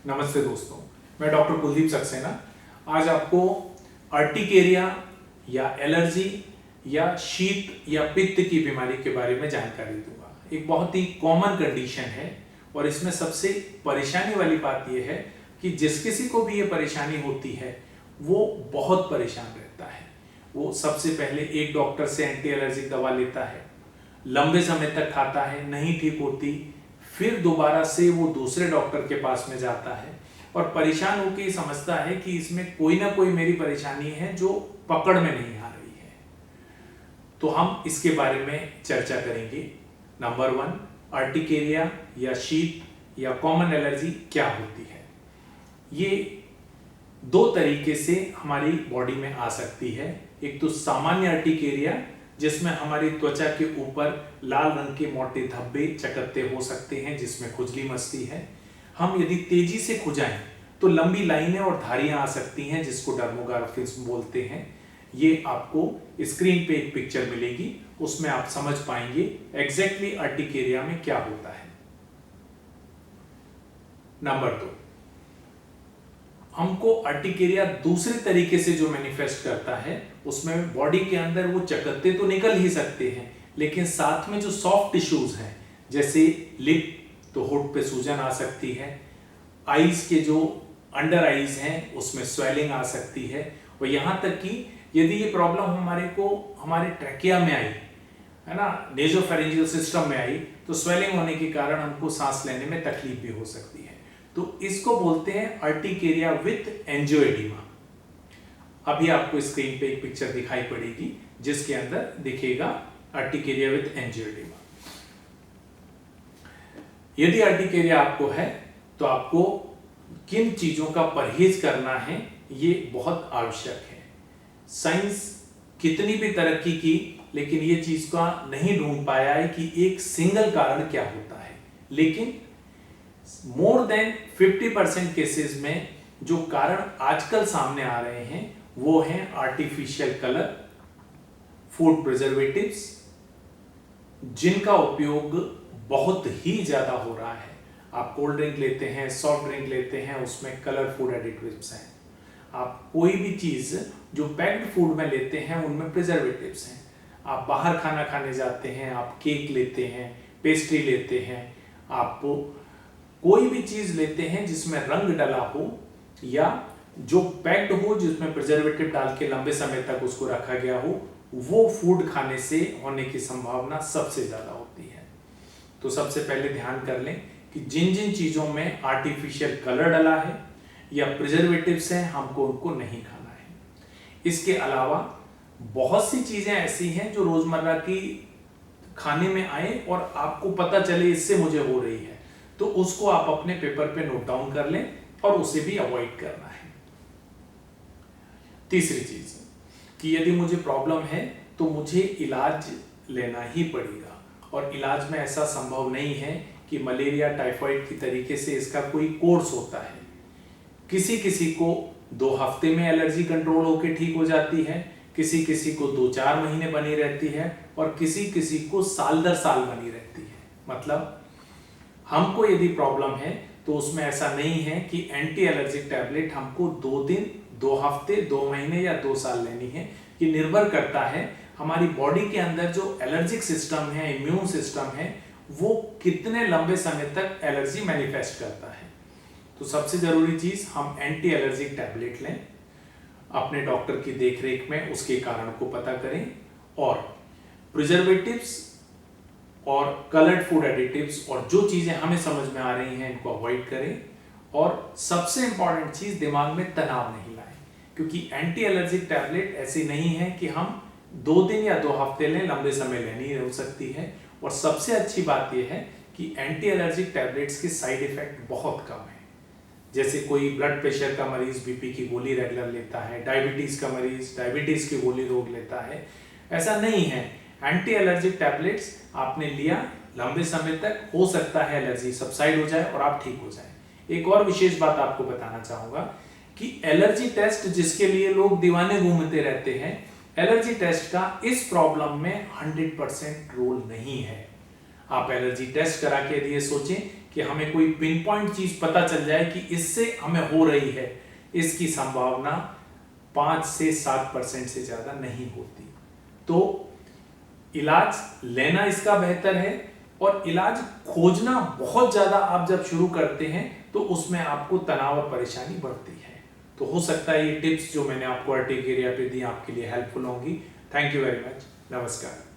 नमस्ते दोस्तों, मैं डॉक्टर कुलदीप सक्सेना आज आपको अर्टिकेरिया या एलर्जी या शीत या पित्त की बीमारी के बारे में जानकारी दूंगा। एक बहुत ही कॉमन कंडीशन है और इसमें सबसे परेशानी वाली बात यह है कि जिस किसी को भी ये परेशानी होती है वो बहुत परेशान रहता है। वो सबसे पहले एक डॉक्टर से एंटी एलर्जिक दवा लेता है, लंबे समय तक खाता है, नहीं ठीक होती, फिर दोबारा से वो दूसरे डॉक्टर के पास में जाता है और परेशान होकर समझता है कि इसमें कोई ना कोई मेरी परेशानी है जो पकड़ में नहीं आ रही है। तो हम इसके बारे में चर्चा करेंगे। नंबर 1, अर्टिकेरिया या शीत या कॉमन एलर्जी क्या होती है। ये दो तरीके से हमारी बॉडी में आ सकती है। एक तो सामान्य अर्टिकेरिया जिसमें हमारी त्वचा के ऊपर लाल रंग के मोटे धब्बे चकत्ते हो सकते हैं जिसमें खुजली मचती है। हम यदि तेजी से खुजाएं तो लंबी लाइनें और धारियां आ सकती हैं जिसको डर्मोग्राफिज्म बोलते हैं। ये आपको स्क्रीन पे एक पिक्चर मिलेगी, उसमें आप समझ पाएंगे एग्जैक्टली अर्टिकेरिया में क्या होता है। नंबर 2, हमको अर्टिकेरिया दूसरे तरीके से जो मैनिफेस्ट करता है उसमें बॉडी के अंदर वो चकत्ते तो निकल ही सकते हैं, लेकिन साथ में जो सॉफ्ट टिश्यूज हैं जैसे लिप, तो होठ पे सूजन आ सकती है, आईज के जो अंडर आईज हैं उसमें स्वेलिंग आ सकती है, और यहां तक कि यदि ये प्रॉब्लम हमारे ट्रैकिया में आई है ना, नेजोफेरेंजियल सिस्टम में आई, तो स्वेलिंग होने के कारण हमको सांस लेने में तकलीफ भी हो सकती है। तो इसको बोलते हैं अर्टिकेरिया विथ एंजियोएडिमा। अभी आपको स्क्रीन पे एक पिक्चर दिखाई पड़ेगी जिसके अंदर दिखेगा अर्टिकेरिया विथ एंजियोएडिमा। यदि अर्टिकेरिया आपको है तो आपको किन चीजों का परहेज करना है ये बहुत आवश्यक है। साइंस कितनी भी तरक्की की लेकिन ये चीज का नहीं ढूंढ पाया है कि एक सिंगल कारण क्या होता है, लेकिन मोर देन 50% केसेस में जो कारण आजकल सामने आ रहे हैं वो हैं आर्टिफिशियल कलर, फूड प्रिजर्वेटिव्स जिनका उपयोग बहुत ही ज्यादा हो रहा है। आप कोल्ड ड्रिंक लेते हैं, सॉफ्ट ड्रिंक लेते हैं, उसमें कलर फूड एडिटिव्स हैं। आप कोई भी चीज जो पैक्ड फूड में लेते हैं उनमें प्रिजर्वेटिव्स हैं। आप बाहर खाना खाने जाते हैं, आप केक लेते हैं, पेस्ट्री लेते हैं, आप कोई भी चीज लेते हैं जिसमें रंग डला हो या जो पैक्ड हो जिसमें प्रिजर्वेटिव डाल के लंबे समय तक उसको रखा गया हो, वो फूड खाने से होने की संभावना सबसे ज्यादा होती है। तो सबसे पहले ध्यान कर लें कि जिन जिन चीजों में आर्टिफिशियल कलर डला है या प्रिजर्वेटिव्स हैं हमको उनको नहीं खाना है। इसके अलावा बहुत सी चीजें ऐसी हैं जो रोजमर्रा की खाने में आए और आपको पता चले इससे मुझे हो रही है, तो उसको आप अपने पेपर पे नोट डाउन कर लें और उसे भी अवॉइड करना है। तीसरी चीज कि यदि मुझे प्रॉब्लम है तो मुझे इलाज लेना ही पड़ेगा, और इलाज में ऐसा संभव नहीं है कि मलेरिया टाइफाइड की तरीके से इसका कोई कोर्स होता है। किसी किसी को 2 हफ्ते में एलर्जी कंट्रोल होकर ठीक हो जाती है, किसी किसी को 2-4 महीने बनी रहती है, और किसी किसी को साल दर साल बनी रहती है। मतलब हमको यदि प्रॉब्लम है तो उसमें ऐसा नहीं है कि एंटी एलर्जिक टैबलेट हमको 2 दिन, 2 हफ्ते, 2 महीने या 2 साल लेनी है। ये निर्भर करता है हमारी बॉडी के अंदर जो एलर्जिक सिस्टम है, इम्यून सिस्टम है, वो कितने लंबे समय तक एलर्जी मैनिफेस्ट करता है। तो सबसे जरूरी चीज हम एंटी एलर्जिक टैबलेट लें, अपने डॉक्टर की देखरेख में उसके कारण को पता करें, और प्रिजर्वेटिव्स और कलर्ड फूड एडिटिव्स और जो चीजें हमें समझ में आ रही हैं इनको अवॉइड करें। और सबसे इंपॉर्टेंट चीज, दिमाग में तनाव नहीं लाएं, क्योंकि एंटी एलर्जिक टैबलेट ऐसी नहीं है कि हम 2 दिन या 2 हफ्ते लें, लंबे समय लेनी हो सकती है। और सबसे अच्छी बात यह है कि एंटी एलर्जिक टैबलेट्स के साइड इफेक्ट बहुत कम है। जैसे कोई ब्लड प्रेशर का मरीज बीपी की गोली रेगुलर लेता है, डायबिटीज का मरीज डायबिटीज की गोली रोग लेता है, ऐसा नहीं है। एंटी एलर्जिक टैबलेट्स आपने लिया, लंबे समय तक हो सकता है एलर्जी सबसाइड हो जाए और आप ठीक हो जाए। एक और विशेष बात आपको बताना चाहूंगा कि एलर्जी टेस्ट जिसके लिए लोग दीवाने घूमते रहते हैं, एलर्जी टेस्ट का इस प्रॉब्लम में 100% रोल नहीं है। आप एलर्जी टेस्ट करा के यदि ये सोचें कि हमें कोई पिन पॉइंट चीज पता चल जाए कि इससे हमें हो रही है, इसकी संभावना 5 से 7% से ज्यादा नहीं होती। तो इलाज लेना इसका बेहतर है, और इलाज खोजना बहुत ज्यादा आप जब शुरू करते हैं तो उसमें आपको तनाव और परेशानी बढ़ती है। तो हो सकता है ये टिप्स जो मैंने आपको अर्टिकेरिया पे दी आपके लिए हेल्पफुल होंगी। Thank you very much. नमस्कार।